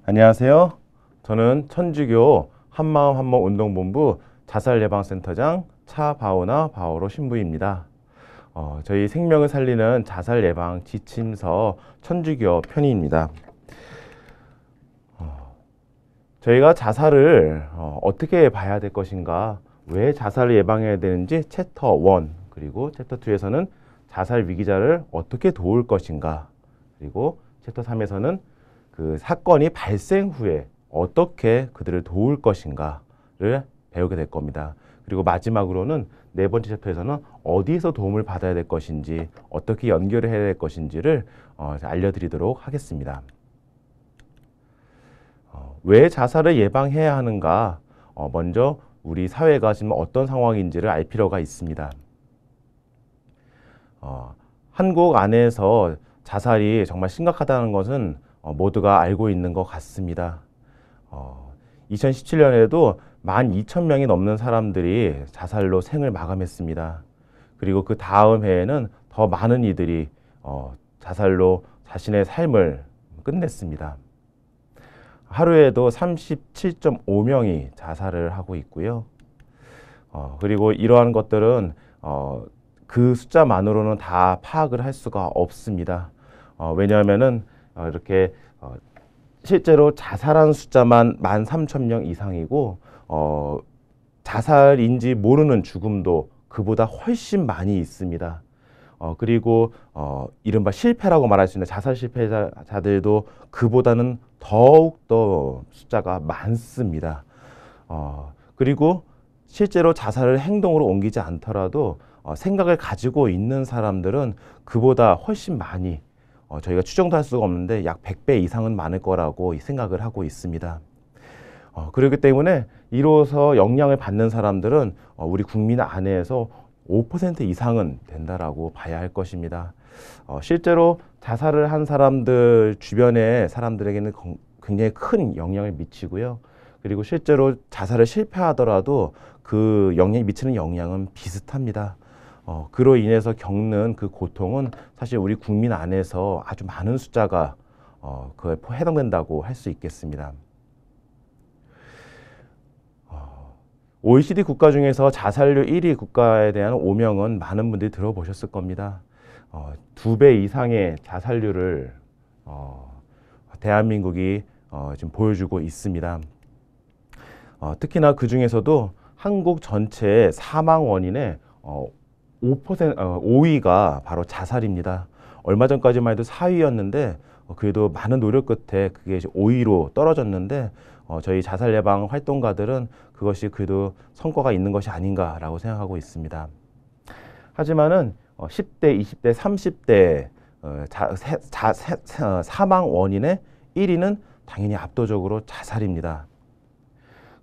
안녕하세요. 저는 천주교 한마음 한몸 운동본부 자살예방센터장 차바오나 바오로 신부입니다. 저희 생명을 살리는 자살예방 지침서 천주교 편의입니다. 저희가 자살을 어떻게 봐야 될 것인가, 왜 자살을 예방해야 되는지 챕터 1 그리고 챕터 2에서는 자살 위기자를 어떻게 도울 것인가, 그리고 챕터 3에서는 그 사건이 발생 후에 어떻게 그들을 도울 것인가를 배우게 될 겁니다. 그리고 마지막으로는 네 번째 챕터에서는 어디에서 도움을 받아야 될 것인지, 어떻게 연결을 해야 될 것인지를 알려드리도록 하겠습니다. 왜 자살을 예방해야 하는가? 먼저 우리 사회가 지금 어떤 상황인지를 알 필요가 있습니다. 한국 안에서 자살이 정말 심각하다는 것은 모두가 알고 있는 것 같습니다. 2017년에도 12,000명이 넘는 사람들이 자살로 생을 마감했습니다. 그리고 그 다음 해에는 더 많은 이들이 자살로 자신의 삶을 끝냈습니다. 하루에도 37.5명이 자살을 하고 있고요. 그리고 이러한 것들은 그 숫자만으로는 다 파악을 할 수가 없습니다. 왜냐하면은 이렇게 실제로 자살한 숫자만 13,000명 이상이고 자살인지 모르는 죽음도 그보다 훨씬 많이 있습니다. 그리고 이른바 실패라고 말할 수 있는 자살 실패자들도 그보다는 더욱 더 숫자가 많습니다. 그리고 실제로 자살을 행동으로 옮기지 않더라도 생각을 가지고 있는 사람들은 그보다 훨씬 많이, 저희가 추정도 할 수가 없는데 약 100배 이상은 많을 거라고 생각을 하고 있습니다. 그렇기 때문에 이로써 영향을 받는 사람들은 우리 국민 안에서 5% 이상은 된다라고 봐야 할 것입니다. 실제로 자살을 한 사람들 주변의 사람들에게는 굉장히 큰 영향을 미치고요. 그리고 실제로 자살을 실패하더라도 그 영향이 미치는 영향은 비슷합니다. 그로 인해서 겪는 그 고통은 사실 우리 국민 안에서 아주 많은 숫자가 그에 해당된다고 할 수 있겠습니다. OECD 국가 중에서 자살률 1위 국가에 대한 오명은 많은 분들이 들어보셨을 겁니다. 2배 이상의 자살률을 대한민국이 지금 보여주고 있습니다. 특히나 그 중에서도 한국 전체의 사망 원인의 5위가 바로 자살입니다. 얼마 전까지만 해도 4위였는데 그래도 많은 노력 끝에 그게 5위로 떨어졌는데 저희 자살 예방 활동가들은 그것이 그래도 성과가 있는 것이 아닌가라고 생각하고 있습니다. 하지만은 10대, 20대, 30대 사망 원인의 1위는 당연히 압도적으로 자살입니다.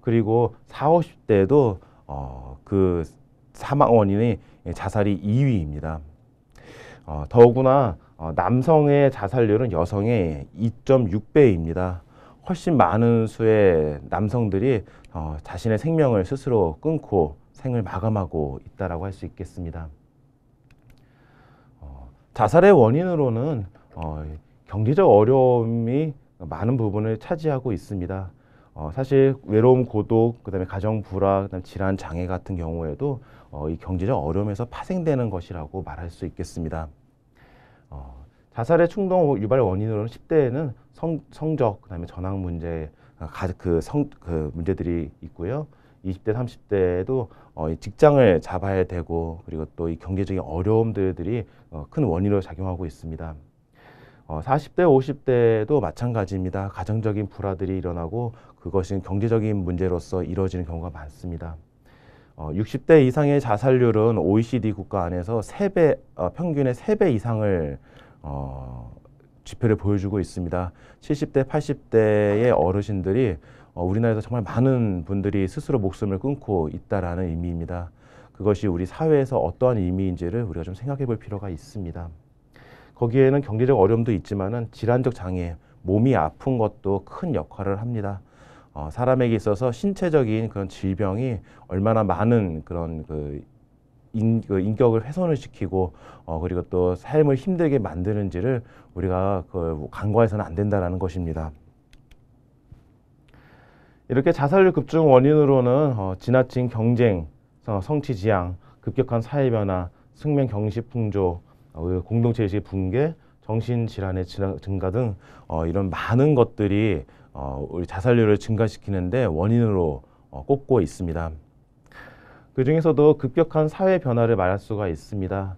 그리고 40, 50대도 그 사망 원인이 자살이 2위입니다. 더구나 남성의 자살률은 여성의 2.6배입니다. 훨씬 많은 수의 남성들이 자신의 생명을 스스로 끊고 생을 마감하고 있다라고 할 수 있겠습니다. 자살의 원인으로는 경제적 어려움이 많은 부분을 차지하고 있습니다. 사실 외로움, 고독, 그다음에 가정 불화, 그다음에 질환, 장애 같은 경우에도 이 경제적 어려움에서 파생되는 것이라고 말할 수 있겠습니다. 자살의 충동 유발 원인으로는 10대에는 성적, 그다음에 전학 문제, 그 문제들이 있고요. 20대, 30대에도 직장을 잡아야 되고, 그리고 또 이 경제적인 어려움들이 큰 원인으로 작용하고 있습니다. 40대, 50대도 마찬가지입니다. 가정적인 불화들이 일어나고 그것이 경제적인 문제로서 이루어지는 경우가 많습니다. 60대 이상의 자살률은 OECD 국가 안에서 평균의 3배 이상을 지표를 보여주고 있습니다. 70대, 80대의 어르신들이 우리나라에서 정말 많은 분들이 스스로 목숨을 끊고 있다라는 의미입니다. 그것이 우리 사회에서 어떠한 의미인지를 우리가 좀 생각해 볼 필요가 있습니다. 거기에는 경제적 어려움도 있지만은 질환적 장애, 몸이 아픈 것도 큰 역할을 합니다. 사람에게 있어서 신체적인 그런 질병이 얼마나 많은 그런 인격을 훼손을 시키고 그리고 또 삶을 힘들게 만드는지를 우리가 간과해서는 안 된다라는 것입니다. 이렇게 자살률 급증 원인으로는 지나친 경쟁, 성취 지향, 급격한 사회 변화, 숙명 경시 풍조, 공동체 의식 붕괴, 정신질환의 증가 등 이런 많은 것들이 우리 자살률을 증가시키는데 원인으로 꼽고 있습니다. 그 중에서도 급격한 사회 변화를 말할 수가 있습니다.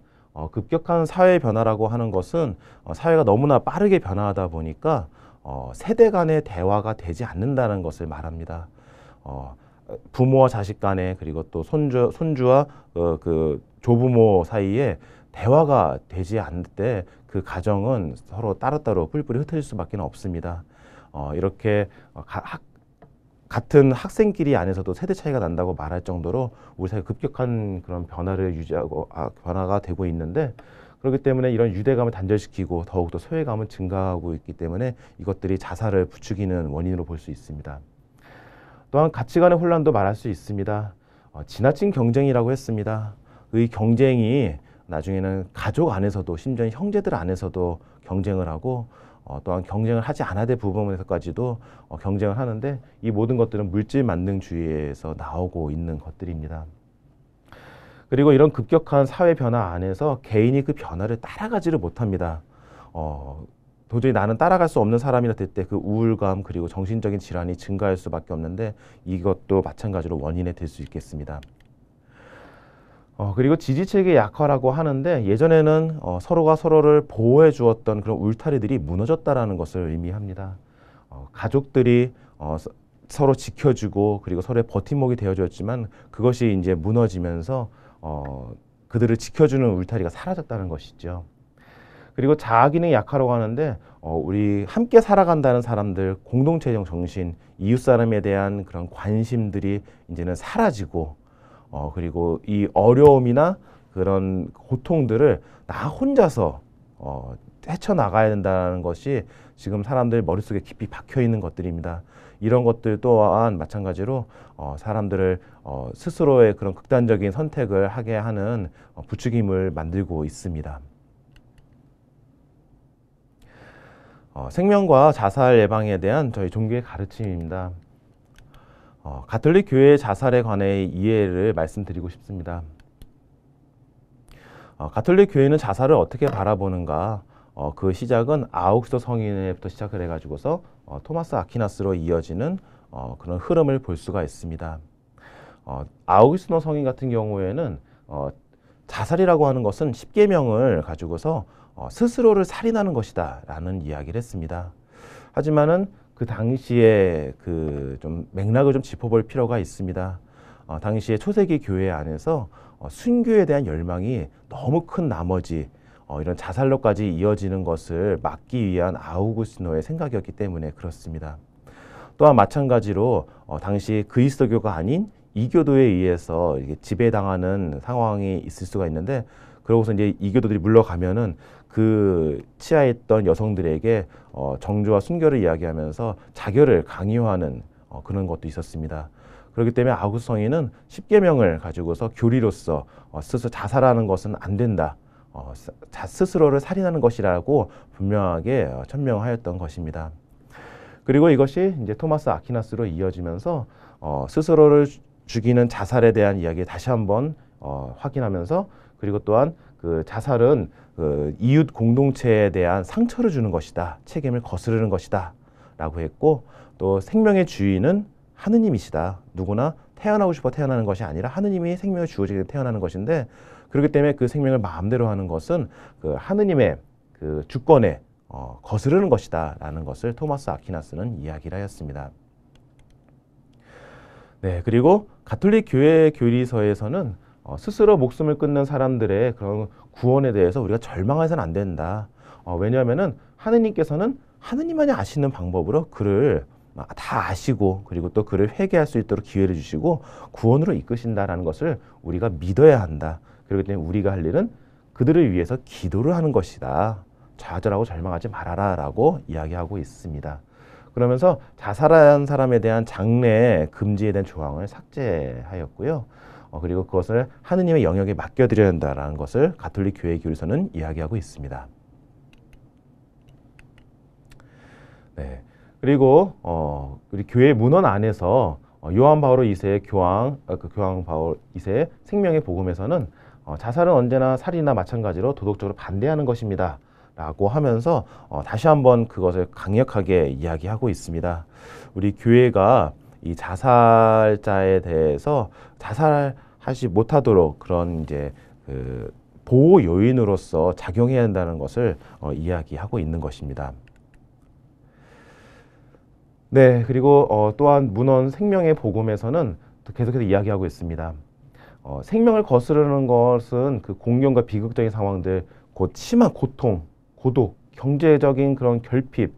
급격한 사회 변화라고 하는 것은 사회가 너무나 빠르게 변화하다 보니까 세대 간의 대화가 되지 않는다는 것을 말합니다. 부모와 자식 간에 그리고 또 손주와 그 조부모 사이에 대화가 되지 않을 때 그 가정은 서로 따로따로 뿔뿔이 흩어질 수밖에 없습니다. 이렇게 같은 학생끼리 안에서도 세대 차이가 난다고 말할 정도로 우리 사회 급격한 그런 변화를 유지하고 변화가 되고 있는데, 그렇기 때문에 이런 유대감을 단절시키고 더욱더 소외감은 증가하고 있기 때문에 이것들이 자살을 부추기는 원인으로 볼 수 있습니다. 또한 가치관의 혼란도 말할 수 있습니다. 지나친 경쟁이라고 했습니다. 이 경쟁이 나중에는 가족 안에서도 심지어 형제들 안에서도 경쟁을 하고 또한 경쟁을 하지 않아야 될 부분에서까지도 경쟁을 하는데, 이 모든 것들은 물질 만능주의에서 나오고 있는 것들입니다. 그리고 이런 급격한 사회 변화 안에서 개인이 그 변화를 따라가지를 못합니다. 도저히 나는 따라갈 수 없는 사람이라 될 때 그 우울감 그리고 정신적인 질환이 증가할 수밖에 없는데, 이것도 마찬가지로 원인이 될 수 있겠습니다. 그리고 지지체계 약화라고 하는데, 예전에는 서로가 서로를 보호해 주었던 그런 울타리들이 무너졌다라는 것을 의미합니다. 가족들이 서로 지켜주고 그리고 서로의 버팀목이 되어줬지만 그것이 이제 무너지면서 그들을 지켜주는 울타리가 사라졌다는 것이죠. 그리고 자아기능 약화라고 하는데, 우리 함께 살아간다는 사람들, 공동체적 정신, 이웃 사람에 대한 그런 관심들이 이제는 사라지고, 그리고 이 어려움이나 그런 고통들을 나 혼자서 헤쳐나가야 된다는 것이 지금 사람들 머릿속에 깊이 박혀 있는 것들입니다. 이런 것들 또한 마찬가지로 사람들을 스스로의 그런 극단적인 선택을 하게 하는 부추김을 만들고 있습니다. 생명과 자살 예방에 대한 저희 종교의 가르침입니다. 가톨릭 교회의 자살에 관해 이해를 말씀드리고 싶습니다. 가톨릭 교회는 자살을 어떻게 바라보는가? 그 시작은 아우구스토 성인부터 시작을 해가지고서 토마스 아퀴나스로 이어지는 그런 흐름을 볼 수가 있습니다. 아우구스토 성인 같은 경우에는 자살이라고 하는 것은 십계명을 가지고서 스스로를 살인하는 것이다 라는 이야기를 했습니다. 하지만은 그 당시에 그 좀 맥락을 좀 짚어볼 필요가 있습니다. 당시에 초세기 교회 안에서 순교에 대한 열망이 너무 큰 나머지 이런 자살로까지 이어지는 것을 막기 위한 아우구스티노의 생각이었기 때문에 그렇습니다. 또한 마찬가지로 당시 그리스도교가 아닌 이교도에 의해서 이게 지배당하는 상황이 있을 수가 있는데, 그러고서 이제 이교도들이 물러가면은 그 치하에 있던 여성들에게 정조와 순교를 이야기하면서 자결을 강요하는 그런 것도 있었습니다. 그렇기 때문에 아우구스토 성인은 십계명을 가지고서 교리로서 스스로 자살하는 것은 안 된다, 스스로를 살인하는 것이라고 분명하게 천명하였던 것입니다. 그리고 이것이 이제 토마스 아퀴나스로 이어지면서 스스로를 죽이는 자살에 대한 이야기 다시 한번 확인하면서, 그리고 또한 그 자살은 그 이웃 공동체에 대한 상처를 주는 것이다, 책임을 거스르는 것이다 라고 했고, 또 생명의 주인은 하느님이시다. 누구나 태어나고 싶어 태어나는 것이 아니라 하느님이 생명을 주어지게 태어나는 것인데, 그렇기 때문에 그 생명을 마음대로 하는 것은 그 하느님의 그 주권에 거스르는 것이다 라는 것을 토마스 아퀴나스는 이야기를 하였습니다. 네, 그리고 가톨릭 교회 교리서에서는 스스로 목숨을 끊는 사람들의 그런 구원에 대해서 우리가 절망해서는 안 된다. 왜냐하면은 하느님께서는 하느님만이 아시는 방법으로 그를 다 아시고, 그리고 또 그를 회개할 수 있도록 기회를 주시고 구원으로 이끄신다라는 것을 우리가 믿어야 한다. 그렇기 때문에 우리가 할 일은 그들을 위해서 기도를 하는 것이다. 좌절하고 절망하지 말아라 라고 이야기하고 있습니다. 그러면서 자살한 사람에 대한 장례 금지에 대한 조항을 삭제하였고요. 그리고 그것을 하느님의 영역에 맡겨드려야 한다는 것을 가톨릭 교회 교리서는 이야기하고 있습니다. 네. 그리고 우리 교회 문헌 안에서 요한 바오로 2세의 교황 바오로 2세의 생명의 복음에서는 자살은 언제나 살인이나 마찬가지로 도덕적으로 반대하는 것입니다. 라고 하면서 다시 한번 그것을 강력하게 이야기하고 있습니다. 우리 교회가 이 자살자에 대해서 자살하지 못하도록 그런 이제 그 보호 요인으로서 작용해야 한다는 것을 이야기하고 있는 것입니다. 네, 그리고 또한 문헌 생명의 복음에서는 또 계속해서 이야기하고 있습니다. 생명을 거스르는 것은 그 공경과 비극적인 상황들, 곧 심한 고통, 고독, 경제적인 그런 결핍,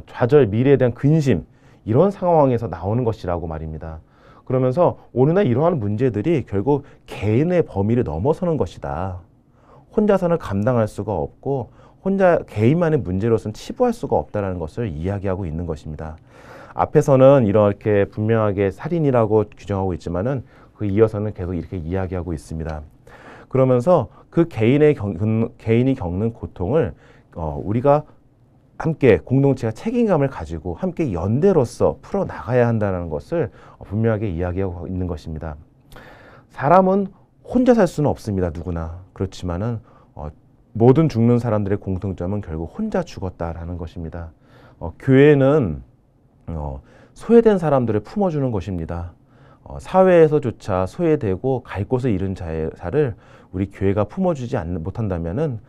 좌절, 미래에 대한 근심, 이런 상황에서 나오는 것이라고 말입니다. 그러면서 오늘날 일어나는 문제들이 결국 개인의 범위를 넘어서는 것이다. 혼자서는 감당할 수가 없고 혼자 개인만의 문제로서는 치부할 수가 없다는 것을 이야기하고 있는 것입니다. 앞에서는 이렇게 분명하게 살인이라고 규정하고 있지만은 그 이어서는 계속 이렇게 이야기하고 있습니다. 그러면서 그 개인이 겪는 고통을 우리가 함께 공동체가 책임감을 가지고 함께 연대로서 풀어나가야 한다는 것을 분명하게 이야기하고 있는 것입니다. 사람은 혼자 살 수는 없습니다. 누구나. 그렇지만은 모든 죽는 사람들의 공통점은 결국 혼자 죽었다라는 것입니다. 교회는 소외된 사람들을 품어주는 것입니다. 사회에서조차 소외되고 갈 곳을 잃은 자를 우리 교회가 품어주지 못한다면은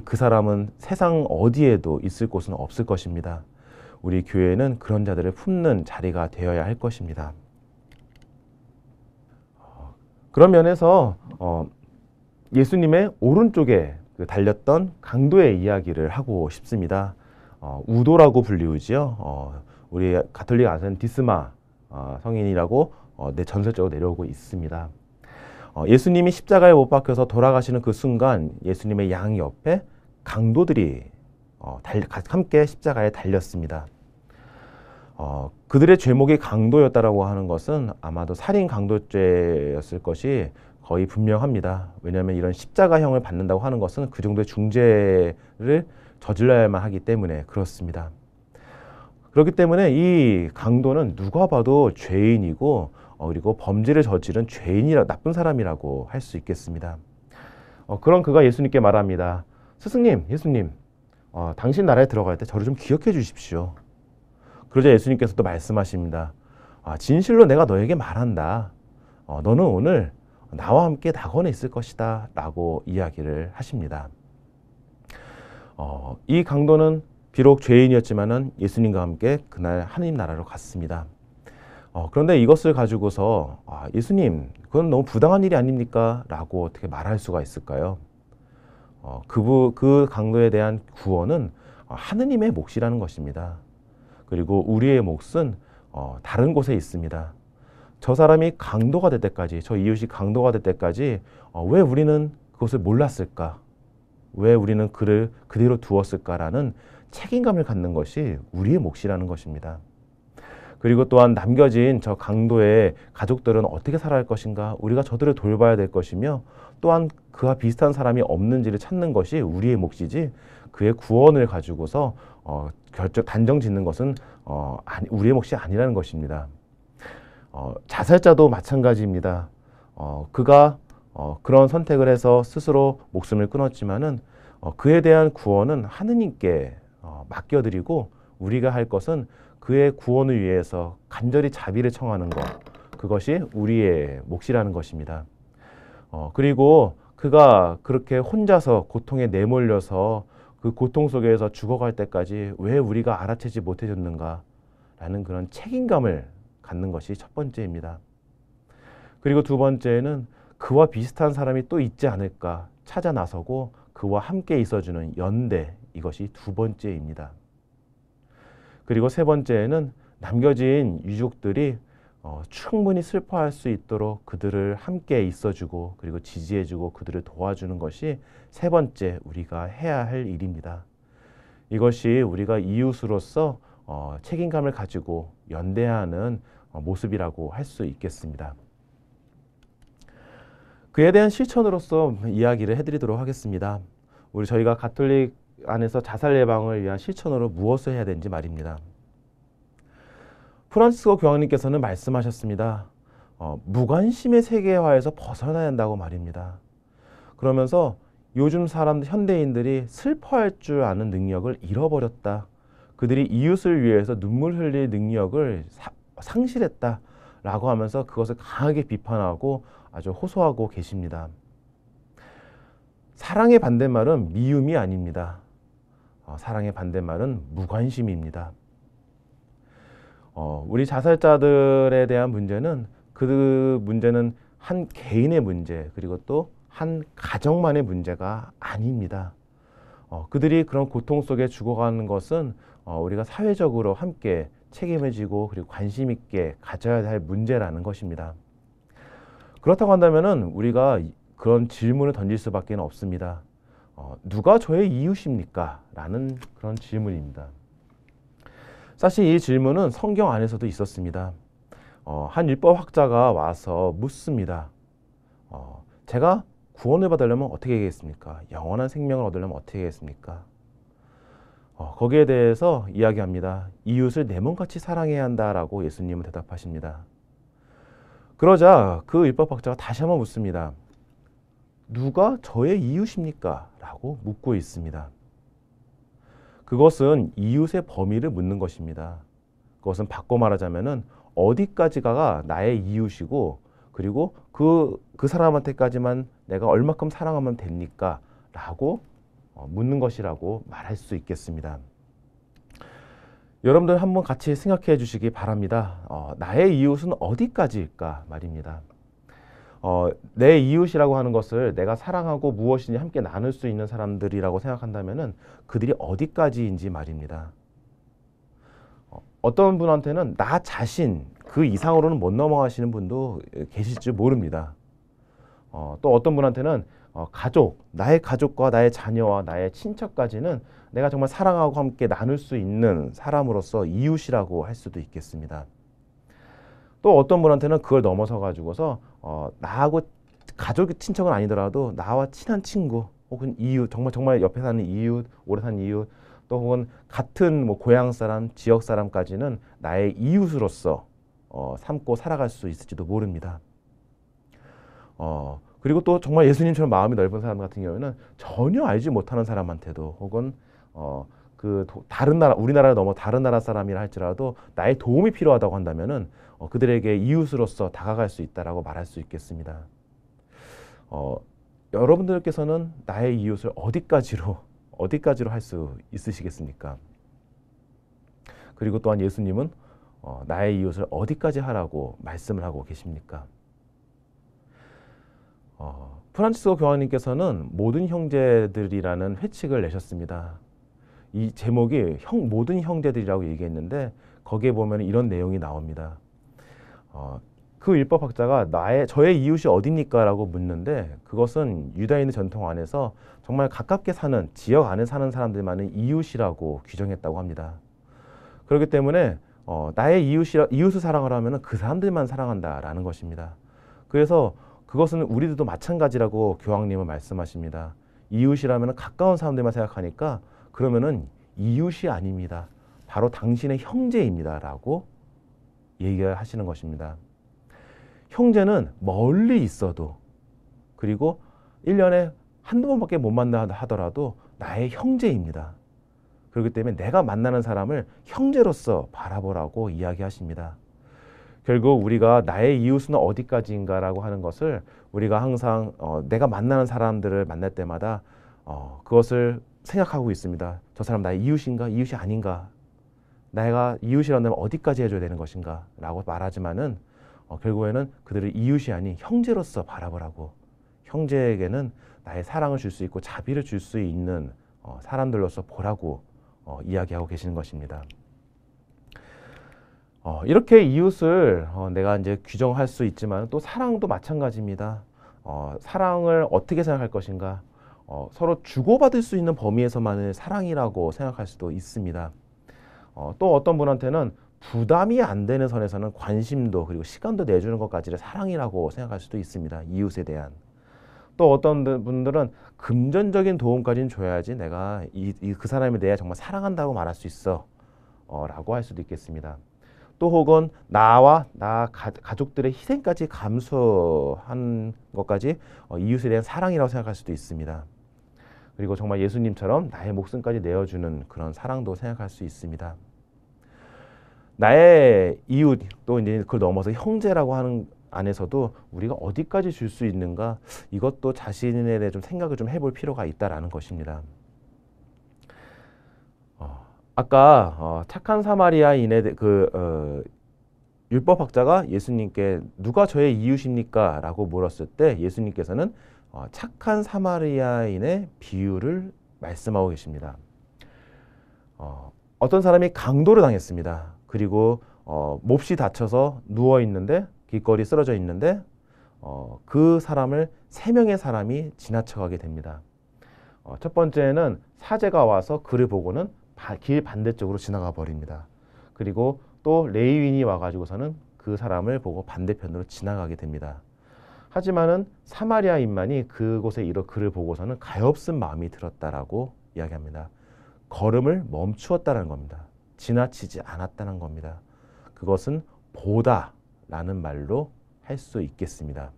그 사람은 세상 어디에도 있을 곳은 없을 것입니다. 우리 교회는 그런 자들을 품는 자리가 되어야 할 것입니다. 그런 면에서 예수님의 오른쪽에 달렸던 강도의 이야기를 하고 싶습니다. 우도라고 불리우지요. 우리 가톨릭 안에서는 디스마 성인이라고 전설적으로 내려오고 있습니다. 예수님이 십자가에 못 박혀서 돌아가시는 그 순간 예수님의 양 옆에 강도들이 함께 십자가에 달렸습니다. 그들의 죄목이 강도였다라고 하는 것은 아마도 살인 강도죄였을 것이 거의 분명합니다. 왜냐하면 이런 십자가형을 받는다고 하는 것은 그 정도의 중죄를 저질러야만 하기 때문에 그렇습니다. 그렇기 때문에 이 강도는 누가 봐도 죄인이고 그리고 범죄를 저지른 나쁜 사람이라고 할 수 있겠습니다. 그런 그가 예수님께 말합니다. 스승님, 예수님, 당신 나라에 들어갈 때 저를 좀 기억해 주십시오. 그러자 예수님께서 또 말씀하십니다. 진실로 내가 너에게 말한다. 너는 오늘 나와 함께 낙원에 있을 것이다 라고 이야기를 하십니다. 이 강도는 비록 죄인이었지만은 예수님과 함께 그날 하느님 나라로 갔습니다. 그런데 이것을 가지고서 예수님, 그건 너무 부당한 일이 아닙니까? 라고 어떻게 말할 수가 있을까요? 그 강도에 대한 구원은 하느님의 몫이라는 것입니다. 그리고 우리의 몫은 다른 곳에 있습니다. 저 사람이 강도가 될 때까지, 저 이웃이 강도가 될 때까지 왜 우리는 그것을 몰랐을까? 왜 우리는 그를 그대로 두었을까라는 책임감을 갖는 것이 우리의 몫이라는 것입니다. 그리고 또한 남겨진 저 강도의 가족들은 어떻게 살아갈 것인가? 우리가 저들을 돌봐야 될 것이며 또한 그와 비슷한 사람이 없는지를 찾는 것이 우리의 몫이지 그의 구원을 가지고서 단정 짓는 것은 우리의 몫이 아니라는 것입니다. 자살자도 마찬가지입니다. 그가 그런 선택을 해서 스스로 목숨을 끊었지만은 그에 대한 구원은 하느님께 맡겨드리고 우리가 할 것은 그의 구원을 위해서 간절히 자비를 청하는 것, 그것이 우리의 몫이라는 것입니다. 그리고 그가 그렇게 혼자서 고통에 내몰려서 그 고통 속에서 죽어갈 때까지 왜 우리가 알아채지 못해줬는가 라는 그런 책임감을 갖는 것이 첫 번째입니다. 그리고 두 번째는 그와 비슷한 사람이 또 있지 않을까 찾아 나서고 그와 함께 있어주는 연대, 이것이 두 번째입니다. 그리고 세 번째는 남겨진 유족들이 충분히 슬퍼할 수 있도록 그들을 함께 있어주고 그리고 지지해주고 그들을 도와주는 것이 세 번째 우리가 해야 할 일입니다. 이것이 우리가 이웃으로서 책임감을 가지고 연대하는 모습이라고 할 수 있겠습니다. 그에 대한 실천으로서 이야기를 해드리도록 하겠습니다. 저희가 가톨릭 안에서 자살 예방을 위한 실천으로 무엇을 해야 되는지 말입니다. 프란시스코 교황님께서는 말씀하셨습니다. 무관심의 세계화에서 벗어나야 한다고 말입니다. 그러면서 요즘 현대인들이 슬퍼할 줄 아는 능력을 잃어버렸다. 그들이 이웃을 위해서 눈물 흘릴 능력을 상실했다. 라고 하면서 그것을 강하게 비판하고 아주 호소하고 계십니다. 사랑의 반대말은 미움이 아닙니다. 사랑의 반대말은 무관심입니다. 우리 자살자들에 대한 문제는 그 문제는 한 개인의 문제 그리고 또 한 가정만의 문제가 아닙니다. 그들이 그런 고통 속에 죽어가는 것은 우리가 사회적으로 함께 책임을 지고 그리고 관심 있게 가져야 할 문제라는 것입니다. 그렇다고 한다면은 우리가 그런 질문을 던질 수밖에 없습니다. 누가 저의 이웃입니까? 라는 그런 질문입니다. 사실 이 질문은 성경 안에서도 있었습니다. 한 율법학자가 와서 묻습니다. 제가 구원을 받으려면 어떻게 하겠습니까? 영원한 생명을 얻으려면 어떻게 하겠습니까? 거기에 대해서 이야기합니다. 이웃을 내 몸같이 사랑해야 한다라고 예수님은 대답하십니다. 그러자 그 율법학자가 다시 한번 묻습니다. 누가 저의 이웃입니까? 라고 묻고 있습니다. 그것은 이웃의 범위를 묻는 것입니다. 그것은 바꿔 말하자면은 어디까지가 나의 이웃이고 그리고 그 사람한테까지만 내가 얼마큼 사랑하면 됩니까? 라고 묻는 것이라고 말할 수 있겠습니다. 여러분들 한번 같이 생각해 주시기 바랍니다. 나의 이웃은 어디까지일까 말입니다. 내 이웃이라고 하는 것을 내가 사랑하고 무엇이니 함께 나눌 수 있는 사람들이라고 생각한다면은 그들이 어디까지인지 말입니다. 어떤 분한테는 나 자신 그 이상으로는 못 넘어가시는 분도 계실 줄 모릅니다. 또 어떤 분한테는 가족, 나의 가족과 나의 자녀와 나의 친척까지는 내가 정말 사랑하고 함께 나눌 수 있는 사람으로서 이웃이라고 할 수도 있겠습니다. 또 어떤 분한테는 그걸 넘어서 가지고서 나하고 가족 친척은 아니더라도 나와 친한 친구 혹은 이웃 정말 옆에 사는 이웃, 오래 사는 이웃 또 혹은 같은 뭐 고향 사람, 지역 사람까지는 나의 이웃으로서 삼고 살아갈 수 있을지도 모릅니다. 그리고 또 정말 예수님처럼 마음이 넓은 사람 같은 경우에는 전혀 알지 못하는 사람한테도 혹은 다른 나라, 우리나라를 넘어 다른 나라 사람이라 할지라도 나의 도움이 필요하다고 한다면은 그들에게 이웃으로서 다가갈 수 있다라고 말할 수 있겠습니다. 여러분들께서는 나의 이웃을 어디까지로 할 수 있으시겠습니까? 그리고 또한 예수님은 나의 이웃을 어디까지 하라고 말씀을 하고 계십니까? 프란치스코 교황님께서는 모든 형제들이라는 회칙을 내셨습니다. 이 제목이 모든 형제들이라고 얘기했는데 거기에 보면 이런 내용이 나옵니다. 그 율법학자가 저의 이웃이 어디입니까? 라고 묻는데 그것은 유다인의 전통 안에서 정말 가깝게 사는 지역 안에 사는 사람들만은 이웃이라고 규정했다고 합니다. 그렇기 때문에 나의 이웃을 사랑하라면 그 사람들만 사랑한다라는 것입니다. 그래서 그것은 우리들도 마찬가지라고 교황님은 말씀하십니다. 이웃이라면 가까운 사람들만 생각하니까 그러면은 이웃이 아닙니다. 바로 당신의 형제입니다. 라고 얘기를 하시는 것입니다. 형제는 멀리 있어도 그리고 1년에 한두 번밖에 못 만나 하더라도 나의 형제입니다. 그렇기 때문에 내가 만나는 사람을 형제로서 바라보라고 이야기하십니다. 결국 우리가 나의 이웃은 어디까지인가라고 하는 것을 우리가 항상 내가 만나는 사람들을 만날 때마다 그것을 생각하고 있습니다. 저 사람 나의 이웃인가? 이웃이 아닌가? 내가 이웃이라면 어디까지 해줘야 되는 것인가? 라고 말하지만은 결국에는 그들을 이웃이 아닌 형제로서 바라보라고 형제에게는 나의 사랑을 줄 수 있고 자비를 줄 수 있는 사람들로서 보라고 이야기하고 계시는 것입니다. 이렇게 이웃을 내가 이제 규정할 수 있지만 또 사랑도 마찬가지입니다. 사랑을 어떻게 생각할 것인가? 서로 주고받을 수 있는 범위에서만을 사랑이라고 생각할 수도 있습니다. 또 어떤 분한테는 부담이 안 되는 선에서는 관심도 그리고 시간도 내주는 것까지를 사랑이라고 생각할 수도 있습니다. 이웃에 대한. 또 어떤 분들은 금전적인 도움까지는 줘야지 내가 그 사람에 대해 정말 사랑한다고 말할 수 있어 라고 할 수도 있겠습니다. 또 혹은 나와 가족들의 희생까지 감수한 것까지 이웃에 대한 사랑이라고 생각할 수도 있습니다. 그리고 정말 예수님처럼 나의 목숨까지 내어주는 그런 사랑도 생각할 수 있습니다. 나의 이웃 또 이제 그걸 넘어서 형제라고 하는 안에서도 우리가 어디까지 줄 수 있는가, 이것도 자신에 대해 좀 생각을 좀 해볼 필요가 있다라는 것입니다. 아까 착한 사마리아인의 율법학자가 예수님께 누가 저의 이웃입니까? 라고 물었을 때 예수님께서는 착한 사마리아인의 비유를 말씀하고 계십니다. 어떤 사람이 강도를 당했습니다. 그리고 몹시 다쳐서 누워 있는데, 길거리 쓰러져 있는데 그 사람을 3명의 사람이 지나쳐가게 됩니다. 첫 번째는 사제가 와서 그를 보고는 길 반대쪽으로 지나가 버립니다. 그리고 또 레위인이 와가지고서는 그 사람을 보고 반대편으로 지나가게 됩니다. 하지만은 사마리아인만이 그곳에 이르러 그를 보고서는 가엾은 마음이 들었다라고 이야기합니다. 걸음을 멈추었다는 겁니다. 지나치지 않았다는 겁니다. 그것은 보다라는 말로 할 수 있겠습니다.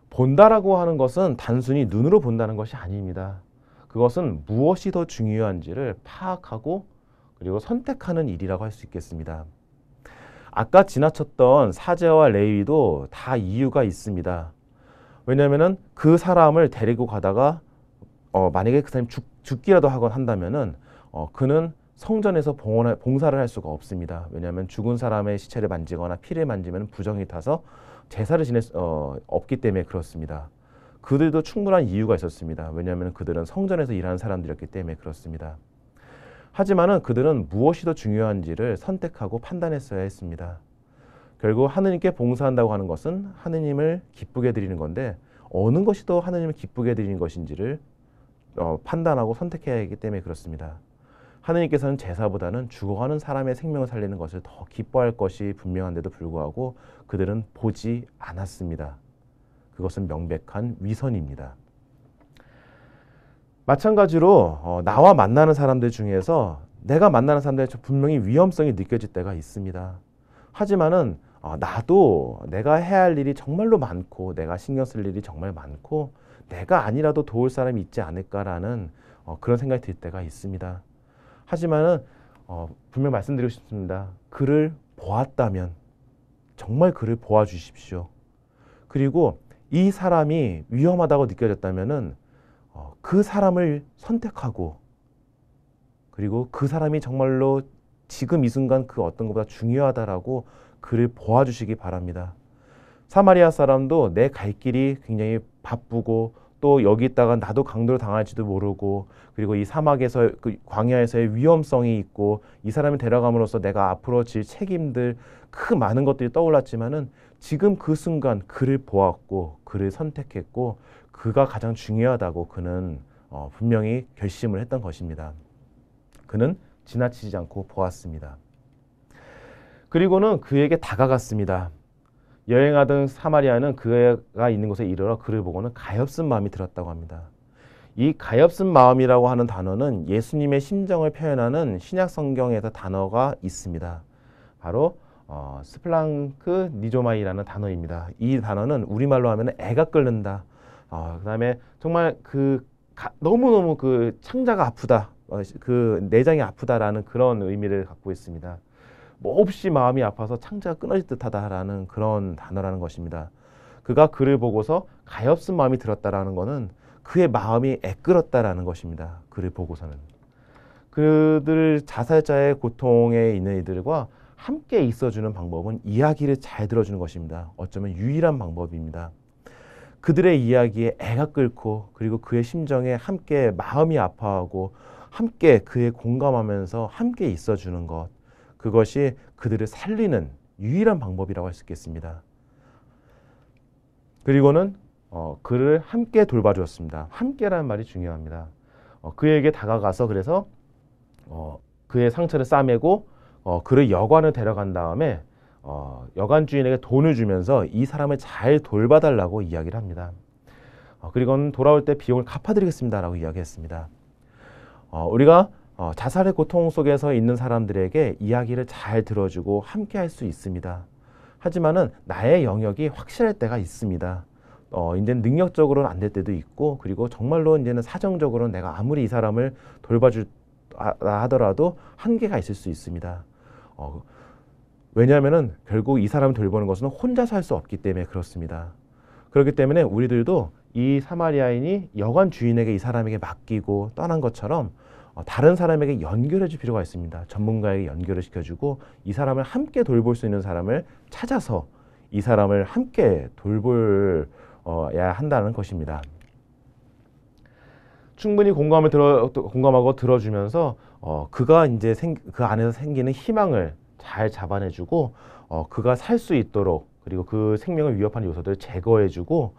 본다라고 하는 것은 단순히 눈으로 본다는 것이 아닙니다. 그것은 무엇이 더 중요한지를 파악하고 그리고 선택하는 일이라고 할 수 있겠습니다. 아까 지나쳤던 사제와 레위도 다 이유가 있습니다. 왜냐하면 그 사람을 데리고 가다가 만약에 그 사람이 죽기라도 한다면은 그는 성전에서 봉사를 할 수가 없습니다. 왜냐하면 죽은 사람의 시체를 만지거나 피를 만지면 부정이 타서 제사를 지낼 수 없기 때문에 그렇습니다. 그들도 충분한 이유가 있었습니다. 왜냐하면 그들은 성전에서 일하는 사람들이었기 때문에 그렇습니다. 하지만은 그들은 무엇이 더 중요한지를 선택하고 판단했어야 했습니다. 결국 하느님께 봉사한다고 하는 것은 하느님을 기쁘게 드리는 건데 어느 것이 더 하느님을 기쁘게 드리는 것인지를 판단하고 선택해야 하기 때문에 그렇습니다. 하느님께서는 제사보다는 죽어가는 사람의 생명을 살리는 것을 더 기뻐할 것이 분명한데도 불구하고 그들은 보지 않았습니다. 그것은 명백한 위선입니다. 마찬가지로 나와 만나는 사람들 중에서 내가 만나는 사람들 분명히 위험성이 느껴질 때가 있습니다. 하지만은 나도 내가 해야 할 일이 정말로 많고 내가 신경 쓸 일이 정말 많고 내가 아니라도 도울 사람이 있지 않을까라는 그런 생각이 들 때가 있습니다. 하지만은 분명 말씀드리고 싶습니다. 그를 보았다면 정말 그를 보아주십시오. 그리고 이 사람이 위험하다고 느껴졌다면은 그 사람을 선택하고 그리고 그 사람이 정말로 지금 이 순간 그 어떤 것보다 중요하다라고 그를 보아주시기 바랍니다. 사마리아 사람도 내 갈 길이 굉장히 바쁘고 또 여기 있다가 나도 강도를 당할지도 모르고 그리고 이 사막에서 그 광야에서의 위험성이 있고 이 사람을 데려감으로써 내가 앞으로 질 책임들 그 많은 것들이 떠올랐지만은 지금 그 순간 그를 보았고 그를 선택했고 그가 가장 중요하다고 그는 분명히 결심을 했던 것입니다. 그는 지나치지 않고 보았습니다. 그리고는 그에게 다가갔습니다. 여행하던 사마리아는 그가 있는 곳에 이르러 그를 보고는 가엾은 마음이 들었다고 합니다. 이 가엾은 마음이라고 하는 단어는 예수님의 심정을 표현하는 신약 성경에서 단어가 있습니다. 바로 스플랑크 니조마이라는 단어입니다. 이 단어는 우리말로 하면 애가 끓는다. 그다음에 정말 너무너무 그 창자가 아프다. 그 내장이 아프다라는 그런 의미를 갖고 있습니다. 몹시 마음이 아파서 창자가 끊어질 듯하다라는 그런 단어라는 것입니다. 그가 그를 보고서 가엾은 마음이 들었다라는 것은 그의 마음이 애끓었다라는 것입니다. 그를 보고서는 그들 자살자의 고통에 있는 이들과 함께 있어주는 방법은 이야기를 잘 들어주는 것입니다. 어쩌면 유일한 방법입니다. 그들의 이야기에 애가 끓고 그리고 그의 심정에 함께 마음이 아파하고 함께 그에 공감하면서 함께 있어주는 것, 그것이 그들을 살리는 유일한 방법이라고 할 수 있겠습니다. 그리고는 그를 함께 돌봐주었습니다. 함께라는 말이 중요합니다. 그에게 다가가서 그래서 그의 상처를 싸매고 그를 여관을 데려간 다음에 여관 주인에게 돈을 주면서 이 사람을 잘 돌봐달라고 이야기를 합니다. 그리고는 돌아올 때 비용을 갚아드리겠습니다라고 이야기했습니다. 우리가 자살의 고통 속에서 있는 사람들에게 이야기를 잘 들어주고 함께 할 수 있습니다. 하지만은 나의 영역이 확실할 때가 있습니다. 이제는 능력적으로는 안 될 때도 있고, 그리고 정말로 이제는 사정적으로는 내가 아무리 이 사람을 돌봐주라 하더라도 한계가 있을 수 있습니다. 왜냐하면은 결국 이 사람을 돌보는 것은 혼자서 할 수 없기 때문에 그렇습니다. 그렇기 때문에 우리들도 이 사마리아인이 여관 주인에게 이 사람에게 맡기고 떠난 것처럼 다른 사람에게 연결해 줄 필요가 있습니다. 전문가에게 연결을 시켜주고 이 사람을 함께 돌볼 수 있는 사람을 찾아서 이 사람을 함께 돌볼야 한다는 것입니다. 충분히 공감하고 들어주면서 그가 이제 그 안에서 생기는 희망을 잘 잡아내주고 그가 살 수 있도록, 그리고 그 생명을 위협하는 요소들을 제거해주고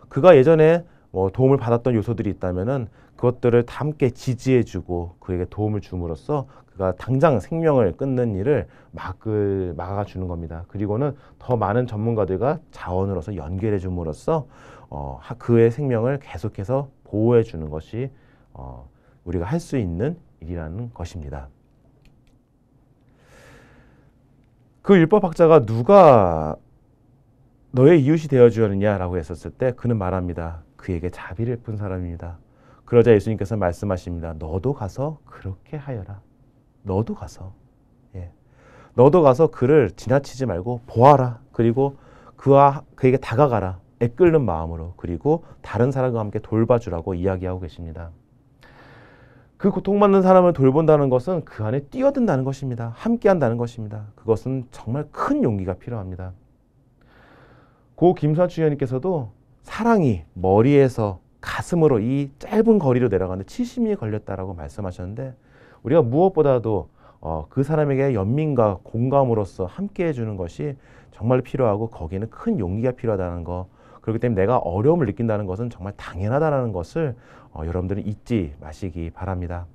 그가 예전에 도움을 받았던 요소들이 있다면은 그것들을 다 함께 지지해주고 그에게 도움을 줌으로써 그가 당장 생명을 끊는 일을 막아주는 겁니다. 그리고는 더 많은 전문가들과 자원으로서 연결해 줌으로써 그의 생명을 계속해서 보호해 주는 것이 우리가 할 수 있는 일이라는 것입니다. 그 율법학자가 누가 너의 이웃이 되어주었느냐라고 했었을 때 그는 말합니다. 그에게 자비를 베푼 사람입니다. 그러자 예수님께서 말씀하십니다. 너도 가서 그렇게 하여라. 너도 가서. 너도 가서 그를 지나치지 말고 보아라. 그리고 그에게 다가가라. 애끓는 마음으로. 그리고 다른 사람과 함께 돌봐주라고 이야기하고 계십니다. 그 고통받는 사람을 돌본다는 것은 그 안에 뛰어든다는 것입니다. 함께 한다는 것입니다. 그것은 정말 큰 용기가 필요합니다. 고 김수환 의원님께서도 사랑이 머리에서 가슴으로 이 짧은 거리로 내려가는데 70년이 걸렸다라고 말씀하셨는데, 우리가 무엇보다도 그 사람에게 연민과 공감으로써 함께 해주는 것이 정말 필요하고 거기에는 큰 용기가 필요하다는 거, 그렇기 때문에 내가 어려움을 느낀다는 것은 정말 당연하다는 것을 여러분들은 잊지 마시기 바랍니다.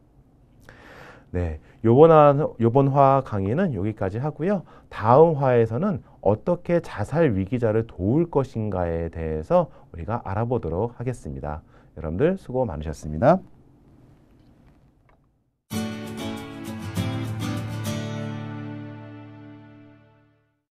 네, 요번 화 강의는 여기까지 하고요. 다음 화에서는 어떻게 자살 위기자를 도울 것인가에 대해서 우리가 알아보도록 하겠습니다. 여러분들 수고 많으셨습니다.